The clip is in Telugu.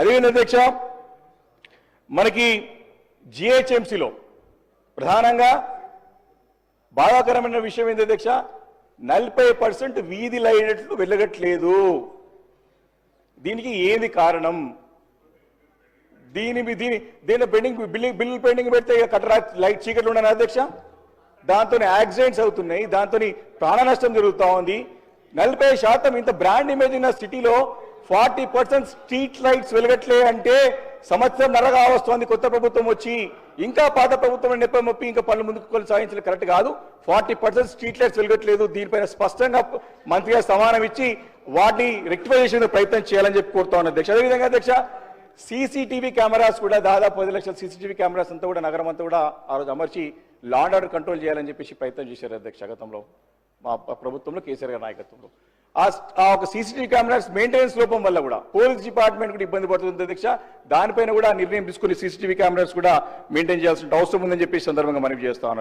అదేవిధంగా అధ్యక్ష మనకి జిహెచ్ఎంసీలో ప్రధానంగా బాధాకరమైన విషయం ఏంటి అధ్యక్ష 40% వీధి లైట్లు వెలగట్లేదు. దీనికి ఏది కారణం? దీని పెండింగ్ బిల్లు పెండింగ్ పెడితే కట్టరా లైట్ చీకట్లు ఉన్నాయి అధ్యక్ష. దాంతో యాక్సిడెంట్స్ అవుతున్నాయి, దాంతో ప్రాణ నష్టం జరుగుతూ ఉంది. 40% ఇంత బ్రాండ్ ఇమేజ్ ఉన్న సిటీలో 40% స్ట్రీట్ లైట్స్ వెలగట్లే అంటే సంవత్సరం నరగా వస్తుంది కొత్త ప్రభుత్వం వచ్చి. ఇంకా పాత ప్రభుత్వం నెప్పమొప్పి ఇంకా పనులు ముందుకు కొనసాగించడం కరెక్ట్ కాదు. 40% స్ట్రీట్ లైట్స్ వెలగట్లేదు. దీనిపైన స్పష్టంగా మంత్రి గారు సమానం ఇచ్చి వాటిని రెక్టిఫై చేసే ప్రయత్నం చేయాలని చెప్పి కోరుతా ఉన్నా అధ్యక్ష. అదేవిధంగా అధ్యక్ష సీసీటీవీ కెమెరాస్ కూడా దాదాపు 10 లక్షల సీసీటీవీ కెమెరాస్ అంతా కూడా నగరం అంతా కూడా ఆ రోజు అమర్చి లా అండ్ ఆర్డర్ కంట్రోల్ చేయాలని చెప్పేసి ప్రయత్నం చేశారు అధ్యక్ష. గతంలో మా ప్రభుత్వంలో కేసీఆర్ గారి నాయకత్వంలో ఆ ఒక సీసీటీవీ కెమెరాస్ మెయింటెనెన్స్ లోపం వల్ల కూడా పోలీస్ డిపార్ట్మెంట్ కూడా ఇబ్బంది పడుతుంది అధ్యక్ష. దానిపైన కూడా నిర్ణయం తీసుకుని సీసీటీవీ కెమెరాస్ కూడా మెయింటైన్ చేయాల్సిన అవసరం ఉందని చెప్పి సందర్భంగా మనవి చేస్తా ఉన్నాను.